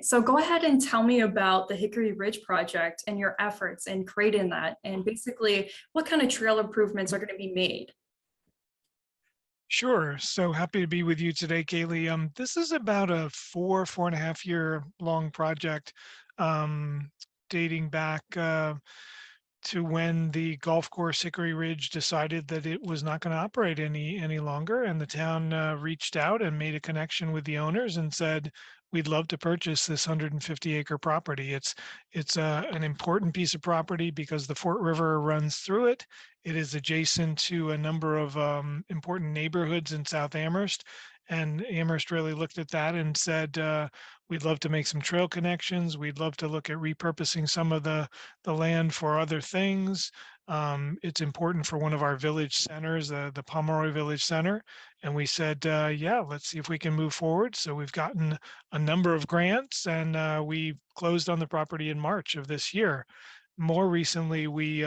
So go ahead and tell me about the Hickory Ridge project and your efforts in creating that, and basically what kind of trail improvements are going to be made. Sure. So happy to be with you today, Kayleigh. This is about a 4.5 year long project, um, dating back to when the golf course Hickory Ridge decided that it was not going to operate any longer, and the town reached out and made a connection with the owners and said, "We'd love to purchase this 150-acre property. It's an important piece of property because the Fort River runs through it. It is adjacent to a number of important neighborhoods in South Amherst." And Amherst really looked at that and said, "We'd love to make some trail connections. We'd love to look at repurposing some of the land for other things. It's important for one of our village centers, the Pomeroy Village Center." And we said, yeah, let's see if we can move forward. So we've gotten a number of grants, and we closed on the property in March of this year. More recently, we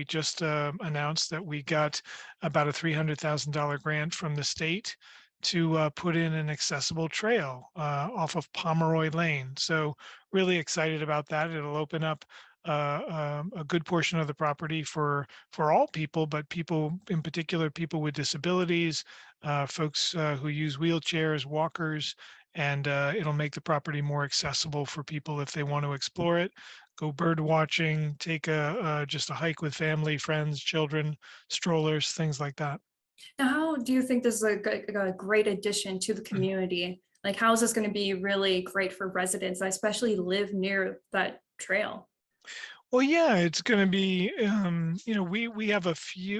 just announced that we got about a $300,000 grant from the state to put in an accessible trail off of Pomeroy Lane. So really excited about that. It'll open up a good portion of the property for all people, but people in particular, people with disabilities, folks who use wheelchairs, walkers, and it'll make the property more accessible for people if they want to explore it, go bird watching, take just a hike with family, friends, children, strollers, things like that. Now, how do you think this is a great addition to the community? Like, how is this going to be really great for residents that especially live near that trail? Well, yeah, it's going to be, we have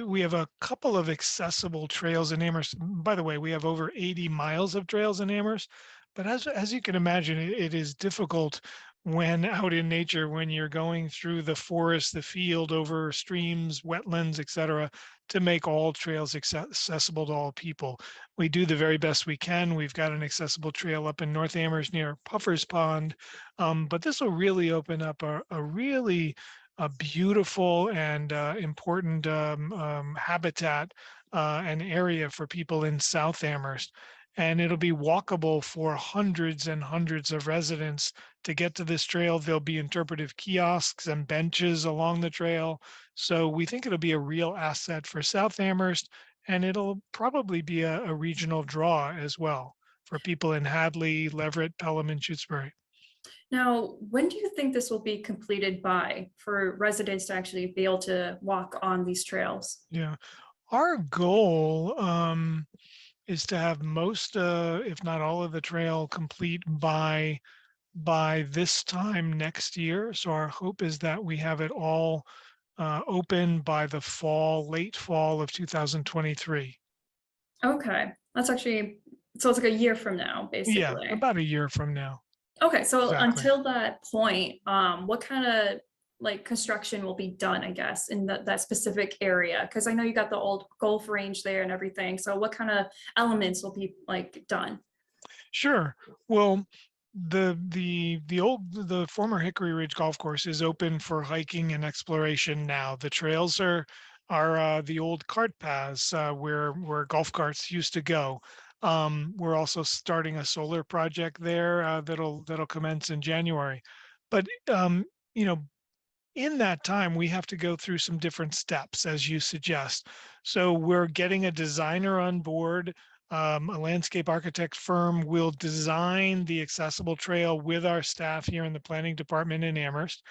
we have a couple of accessible trails in Amherst. By the way, we have over 80 miles of trails in Amherst, but as you can imagine, it is difficult when out in nature, when you're going through the forest, the field, over streams, wetlands, etc., to make all trails accessible to all people. We do the very best we can. We've got an accessible trail up in North Amherst near Puffer's Pond, but this will really open up a really a beautiful and important habitat and area for people in South Amherst. And it'll be walkable for hundreds and hundreds of residents to get to this trail. There'll be interpretive kiosks and benches along the trail. So we think it'll be a real asset for South Amherst, and it'll probably be a regional draw as well for people in Hadley, Leverett, Pelham, and Shutesbury. Now, when do you think this will be completed by for residents to actually be able to walk on these trails? Yeah. Our goal is to have most, if not all of the trail complete by this time next year. So our hope is that we have it all open by the late fall of 2023. Okay, that's actually so it's like a year from now, Yeah, basically. about a year from now. Okay, so Exactly. until that point, what kind of like construction will be done, I guess, in that specific area? Because I know you got the old golf range there and everything. So what kind of elements will be like done? Sure. Well, the former Hickory Ridge Golf Course is open for hiking and exploration now. The trails are the old cart paths where golf carts used to go. We're also starting a solar project there that'll commence in January. But you know, in that time, we have to go through some different steps, as you suggest. So we're getting a designer on board. A landscape architect firm will design the accessible trail with our staff here in the planning department in Amherst.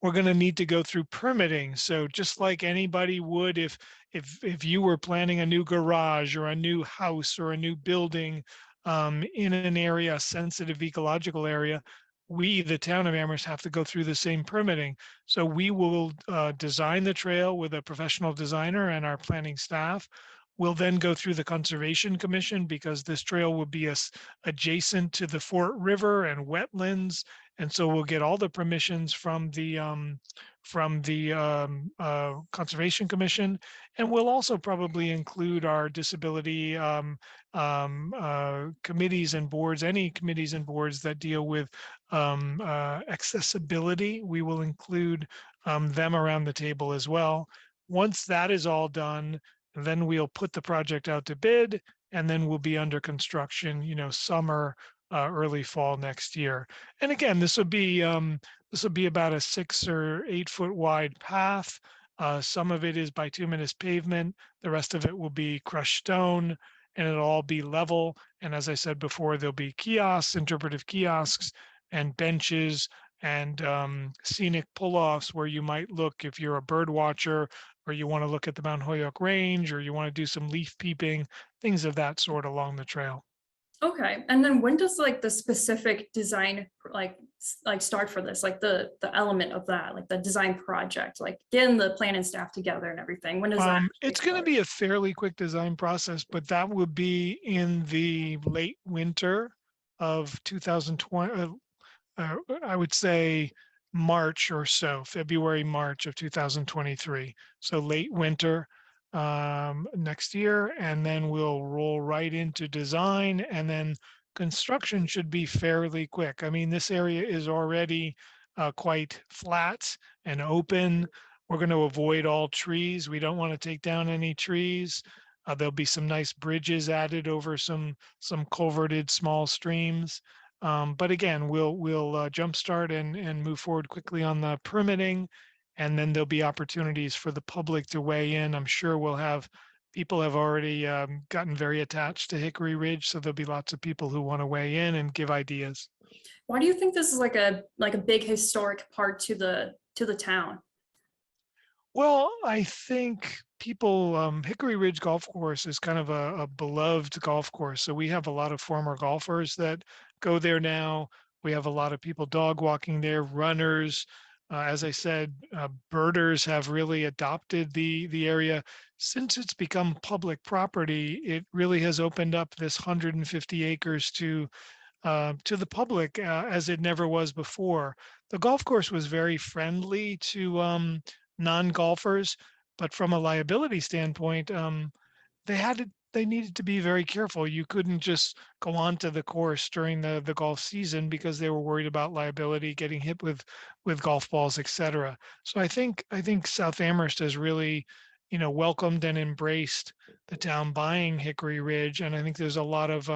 We're going to need to go through permitting. So just like anybody would, if you were planning a new garage or a new house or a new building in an area, a sensitive ecological area, we, the town of Amherst, have to go through the same permitting. So we will design the trail with a professional designer and our planning staff. We'll then go through the Conservation Commission because this trail will be adjacent to the Fort River and wetlands. And so we'll get all the permissions from the Conservation Commission. And we'll also probably include our disability committees and boards, any committees and boards that deal with accessibility. We will include them around the table as well. Once that is all done, then we'll put the project out to bid, and then we'll be under construction, summer early fall next year. And again, this will be about a 6 or 8 foot wide path. Some of it is bituminous pavement. The rest of it will be crushed stone, and it'll all be level. And as I said before, there'll be kiosks, interpretive kiosks, and benches and scenic pull-offs where you might look if you're a bird watcher or you want to look at the Mount Holyoke Range or you want to do some leaf peeping, things of that sort along the trail. Okay, and then when does like the specific design like start for this? Like the element of that, like the design project, like getting the plan and staff together and everything. When does that actually It's going to start? be a fairly quick design process, but that would be in the late winter of 2020. I would say March or so, February, March of 2023. So late winter next year, and then we'll roll right into design, and then construction should be fairly quick. I mean, this area is already quite flat and open. We're going to avoid all trees. We don't want to take down any trees. There'll be some nice bridges added over some culverted small streams. But again, we'll jumpstart and move forward quickly on the permitting, and then there'll be opportunities for the public to weigh in. I'm sure we'll have people have already gotten very attached to Hickory Ridge, so there'll be lots of people who want to weigh in and give ideas. Why do you think this is like a big historic part to the town? Well, I think people, Hickory Ridge Golf Course is kind of a beloved golf course. So we have a lot of former golfers that go there now. We have a lot of people dog walking there, runners. As I said, birders have really adopted the area. Since it's become public property, it really has opened up this 150 acres to the public as it never was before. The golf course was very friendly to non-golfers, but from a liability standpoint, they needed to be very careful. You couldn't just go onto the course during the golf season because they were worried about liability, getting hit with golf balls, etc. So I think South Amherst has really, welcomed and embraced the town buying Hickory Ridge, and I think there's a lot of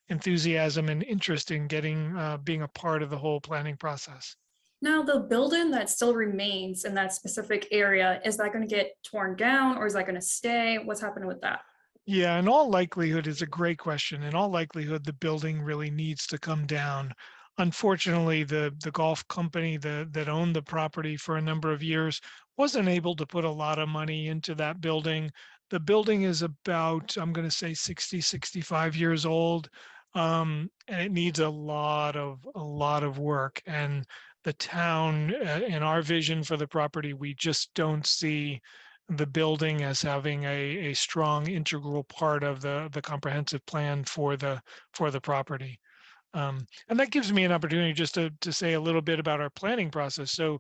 enthusiasm and interest in getting being a part of the whole planning process. Now, the building that still remains in that specific area, is that going to get torn down or is that going to stay? What's happening with that? Yeah, in all likelihood, is a great question. In all likelihood, the building really needs to come down. Unfortunately, the golf company that owned the property for a number of years wasn't able to put a lot of money into that building. The building is about, I'm going to say 60, 65 years old. And it needs a lot of work. And the town, in our vision for the property, we just don't see the building as having a strong integral part of the comprehensive plan for the property. And that gives me an opportunity just to say a little bit about our planning process. So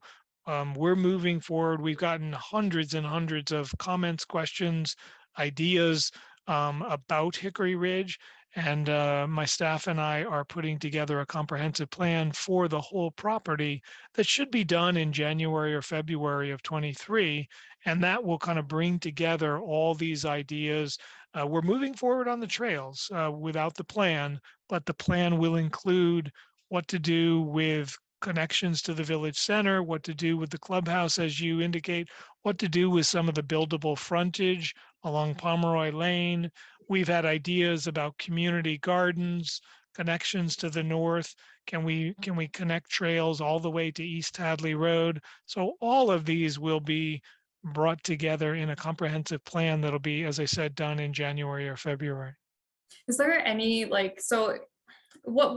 we're moving forward. We've gotten hundreds and hundreds of comments, questions, ideas about Hickory Ridge. And my staff and I are putting together a comprehensive plan for the whole property that should be done in January or February of 23. And that will kind of bring together all these ideas. We're moving forward on the trails without the plan, but the plan will include what to do with connections to the village center, what to do with the clubhouse, as you indicate, what to do with some of the buildable frontage along Pomeroy Lane. We've had ideas about community gardens, connections to the north. Can we connect trails all the way to East Hadley Road? So all of these will be brought together in a comprehensive plan that'll be, as I said, done in January or February. Is there any like, so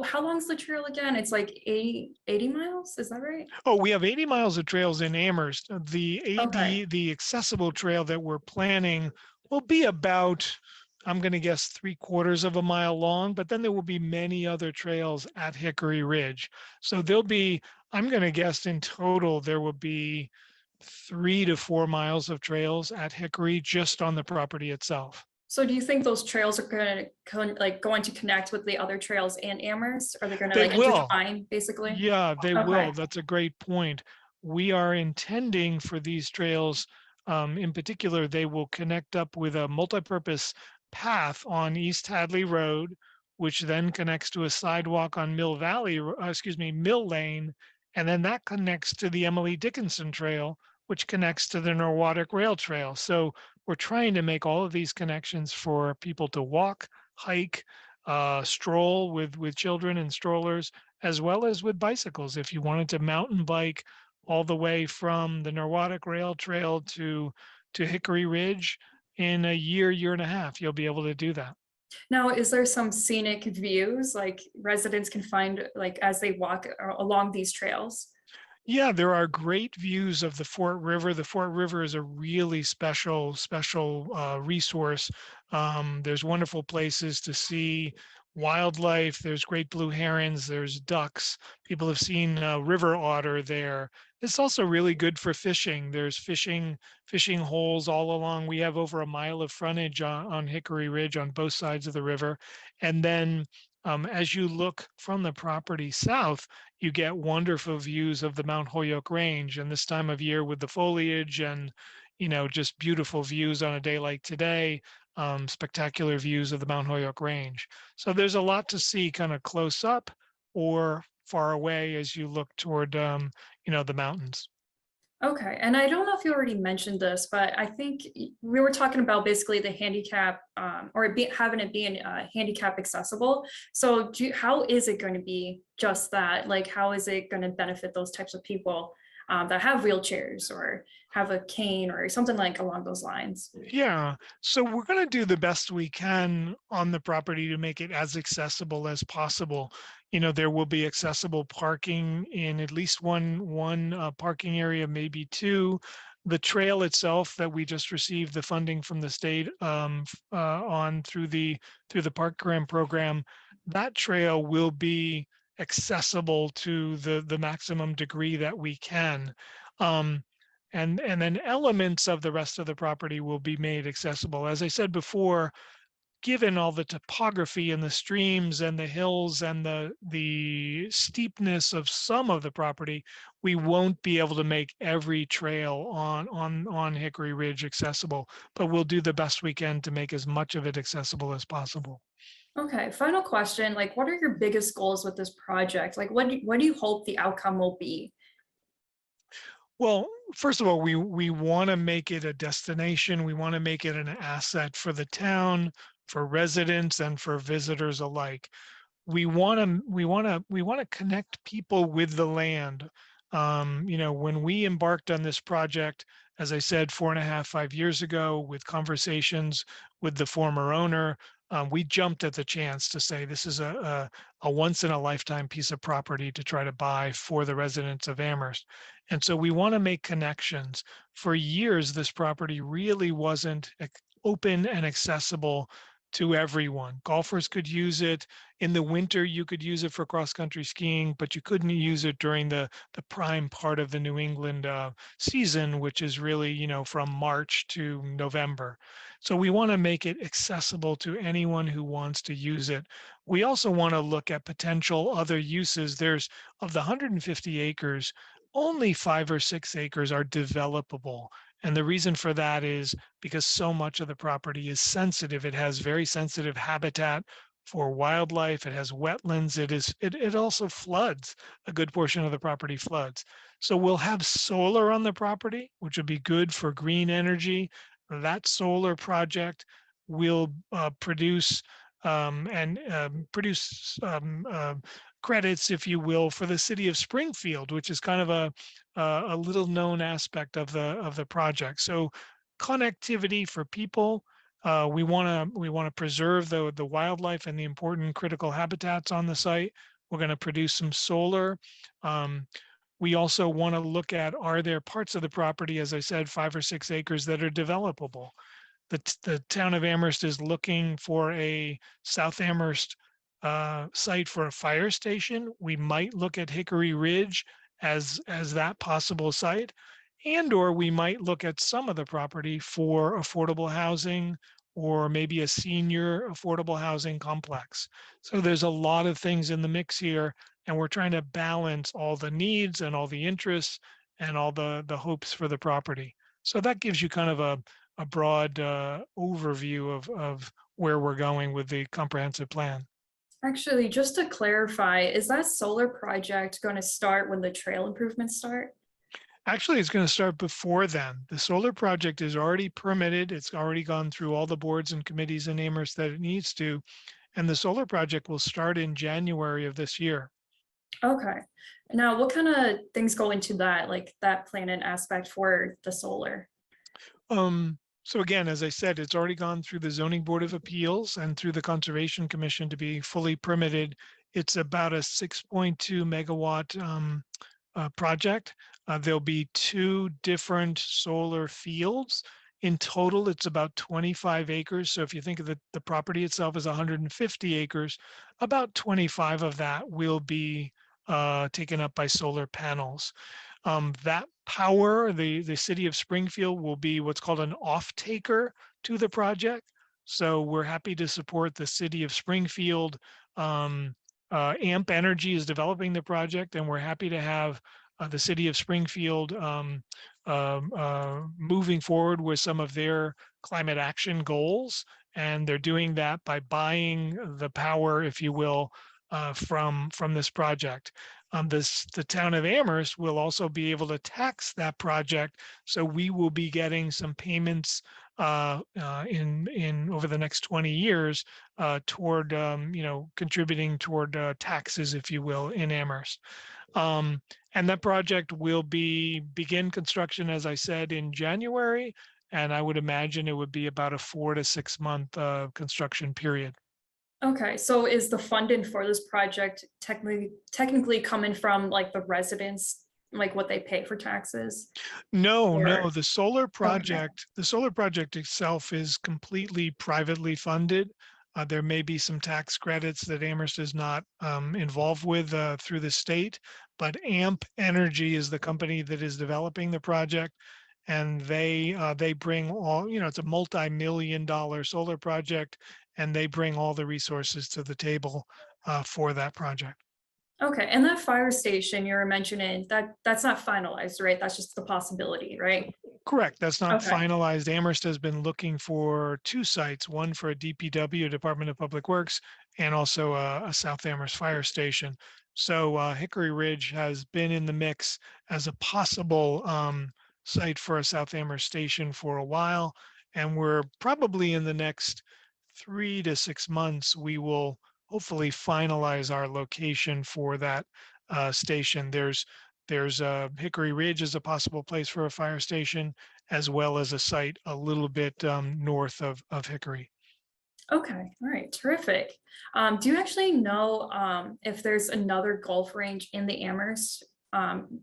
how long's the trail again? It's like 80 miles, is that right? Oh, we have 80 miles of trails in Amherst. Okay, The accessible trail that we're planning will be about, I'm going to guess, 3/4 of a mile long, but then there will be many other trails at Hickory Ridge. So I'm going to guess in total, there will be 3 to 4 miles of trails at Hickory just on the property itself. so do you think those trails are going to connect with the other trails in Amherst? Are they going to They like will. intertwine basically? Yeah, they will. Okay. That's a great point. We are intending for these trails, in particular, they will connect up with a multipurpose path on East Hadley Road, which then connects to a sidewalk on Mill Lane, and then that connects to the Emily Dickinson Trail, which connects to the Norwottuck Rail Trail. So we're trying to make all of these connections for people to walk, hike, stroll with children and strollers, as well as with bicycles. If you wanted to mountain bike all the way from the Norwottuck Rail Trail to Hickory Ridge in a year and a half, you'll be able to do that. Now, is there some scenic views like residents can find like as they walk along these trails? Yeah, there are great views of the Fort River. The Fort River is a really special resource. There's wonderful places to see wildlife. There's great blue herons. There's ducks. People have seen river otter there. It's also really good for fishing. There's fishing holes all along. We have over a mile of frontage on Hickory Ridge on both sides of the river. And then as you look from the property south, you get wonderful views of the Mount Holyoke Range. And this time of year with the foliage and, just beautiful views on a day like today, spectacular views of the Mount Holyoke Range. So there's a lot to see kind of close up or far away as you look toward, the mountains. Okay, and I don't know if you already mentioned this, but I think we were talking about basically the handicap or having it being handicap accessible. So how is it going to be just that? Like, how is it going to benefit those types of people that have wheelchairs or have a cane or something like along those lines? Yeah, so we're going to do the best we can on the property to make it as accessible as possible. There will be accessible parking in at least one parking area, maybe two. The trail itself that we just received the funding from the state on through the park grant program, that trail will be accessible to the maximum degree that we can. Um, and then elements of the rest of the property will be made accessible. As I said before, given all the topography and the streams and the hills and the steepness of some of the property, we won't be able to make every trail on Hickory Ridge accessible, but we'll do the best we can to make as much of it accessible as possible. Okay, final question. Like, what are your biggest goals with this project? Like, what do you hope the outcome will be? Well, first of all, we want to make it a destination. We want to make it an asset for the town, for residents, and for visitors alike. We want to connect people with the land. When we embarked on this project, as I said, 4.5, 5 years ago, with conversations with the former owner, we jumped at the chance to say this is a once in a lifetime piece of property to try to buy for the residents of Amherst. And so we want to make connections. For years, this property really wasn't open and accessible to everyone. Golfers could use it. In the winter, you could use it for cross-country skiing, but you couldn't use it during the prime part of the New England season, which is really, from March to November. So we want to make it accessible to anyone who wants to use it. We also want to look at potential other uses. Of the 150 acres, only 5 or 6 acres are developable. And the reason for that is because so much of the property is sensitive. It has very sensitive habitat for wildlife. It has wetlands. It also floods. A good portion of the property floods. So we'll have solar on the property, which will be good for green energy. That solar project will produce credits, if you will, for the city of Springfield, which is kind of a little known aspect of the project. So connectivity for people. We want to preserve the wildlife and the important critical habitats on the site. We're going to produce some solar. Um, we also want to look at, are there parts of the property, as I said, 5 or 6 acres that are developable? The town of Amherst is looking for a South Amherst site for a fire station. We might look at Hickory Ridge as that possible site, or we might look at some of the property for affordable housing or maybe a senior affordable housing complex. So there's a lot of things in the mix here, and we're trying to balance all the needs and all the interests and all the hopes for the property. So that gives you kind of a broad overview of where we're going with the comprehensive plan. Actually, just to clarify, is that solar project going to start when the trail improvements start? Actually, it's going to start before then. The solar project is already permitted. It's already gone through all the boards and committees in Amherst that it needs to, and the solar project will start in January of this year. Okay. Now, what kind of things go into that, like that planning aspect for the solar? So again, as I said, it's already gone through the Zoning Board of Appeals and through the Conservation Commission to be fully permitted. It's about a 6.2 megawatt project. There'll be two different solar fields. In total, it's about 25 acres. So if you think of the property itself as 150 acres, about 25 of that will be taken up by solar panels. That power, the city of Springfield will be what's called an off-taker to the project. So we're happy to support the city of Springfield. AMP Energy is developing the project, and we're happy to have the city of Springfield moving forward with some of their climate action goals. And they're doing that by buying the power, if you will, from this project. The town of Amherst will also be able to tax that project, so we will be getting some payments in over the next 20 years toward contributing toward taxes, if you will, in Amherst. And that project will begin construction, as I said, in January, and I would imagine it would be about a 4 to 6 month construction period. Okay, so is the funding for this project technically coming from like the residents, like what they pay for taxes? No, no, Or okay, the solar project itself is completely privately funded. There may be some tax credits that Amherst is not involved with through the state, but AMP Energy is the company that is developing the project, and they bring all, it's a multi-million-dollar solar project, and they bring all the resources to the table for that project. okay, and that fire station you were mentioning, that's not finalized, right? That's just the possibility, right? Correct. That's not Okay, finalized. Amherst has been looking for two sites, one for a DPW, Department of Public Works, and also a South Amherst fire station. So Hickory Ridge has been in the mix as a possible site for a South Amherst station for a while. And we're probably in the next 3 to 6 months, we will hopefully finalize our location for that station. There's Hickory Ridge is a possible place for a fire station, as well as a site a little bit north of Hickory. okay, all right, terrific. Do you actually know if there's another golf range in the Amherst?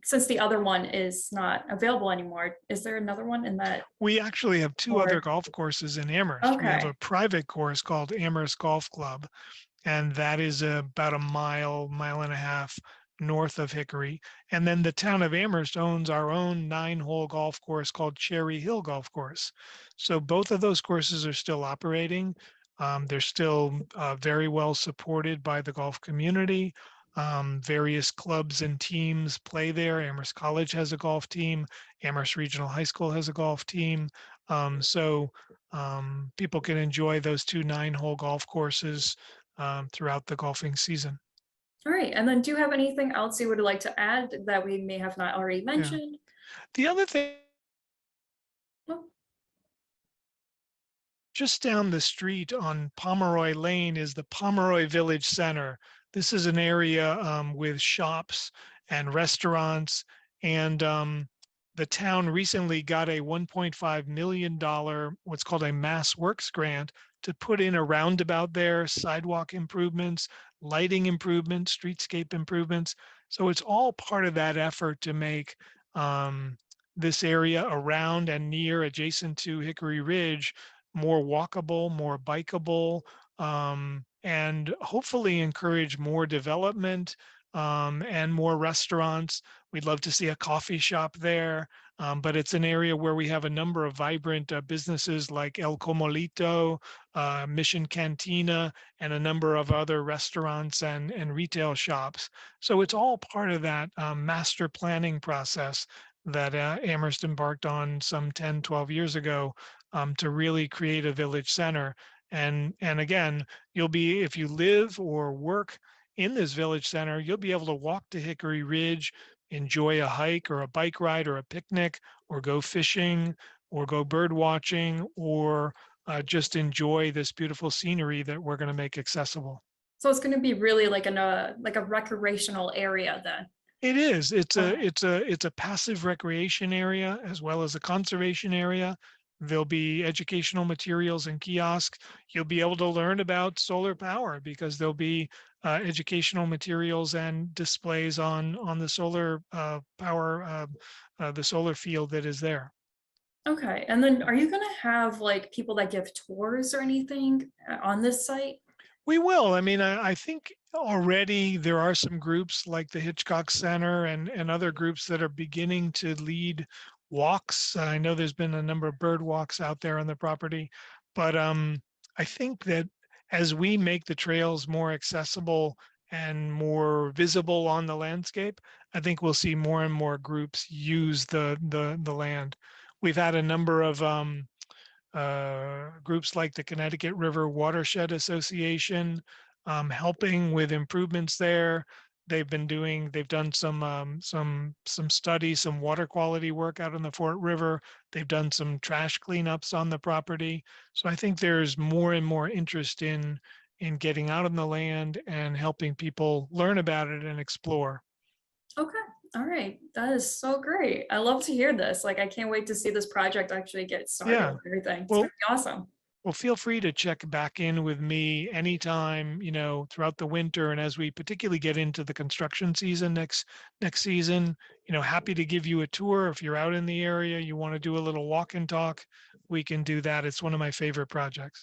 Since the other one is not available anymore, is there another one in that? We actually have two other Or golf courses in Amherst. We have okay, a private course called Amherst Golf Club, and that is about a mile and a half north of Hickory. And then the town of Amherst owns our own 9-hole golf course called Cherry Hill Golf Course. So both of those courses are still operating. They're still very well supported by the golf community. Various clubs and teams play there. Amherst College has a golf team. Amherst Regional High School has a golf team. People can enjoy those two 9-hole golf courses throughout the golfing season. all right. And then do you have anything else you would like to add that we may have not already Yeah. mentioned? The other thing, Oh, just down the street on Pomeroy Lane is the Pomeroy Village Center. This is an area with shops and restaurants, and the town recently got a $1.5 million, what's called a Mass Works grant, to put in a roundabout there, sidewalk improvements, lighting improvements, streetscape improvements. So it's all part of that effort to make this area around and near adjacent to Hickory Ridge more walkable, more bikeable, and hopefully encourage more development and more restaurants. We'd love to see a coffee shop there, but it's an area where we have a number of vibrant businesses like El Comolito, Mission Cantina, and a number of other restaurants and retail shops. So it's all part of that master planning process that Amherst embarked on some 10, 12 years ago to really create a village center. And again, you'll be, if you live or work in this village center, you'll be able to walk to Hickory Ridge, enjoy a hike or a bike ride or a picnic, or go fishing, or go bird watching, or just enjoy this beautiful scenery that we're going to make accessible. So it's going to be really like like a recreational area then. It is. Okay. It's a passive recreation area as well as a conservation area. There'll be educational materials and kiosks. You'll be able to learn about solar power because there'll be educational materials and displays on the solar power, the solar field that is there. Okay. And then are you going to have like people that give tours or anything on this site? We will. I mean, I think already there are some groups like the Hitchcock Center and other groups that are beginning to lead walks. I know there's been a number of bird walks out there on the property, but I think that as we make the trails more accessible and more visible on the landscape, I think we'll see more and more groups use the land. We've had a number of groups like the Connecticut River Watershed Association, helping with improvements there. They've done some studies, some water quality work out in the Fort River. They've done some trash cleanups on the property. So I think there's more and more interest in getting out on the land and helping people learn about it and explore. Okay. All right. That is so great. I love to hear this. Like, I can't wait to see this project actually get started Yeah. and everything. It's Well, going to be awesome. Well, feel free to check back in with me anytime, throughout the winter. And as we particularly get into the construction season next season, happy to give you a tour. If you're out in the area, you want to do a little walk and talk, we can do that. It's one of my favorite projects.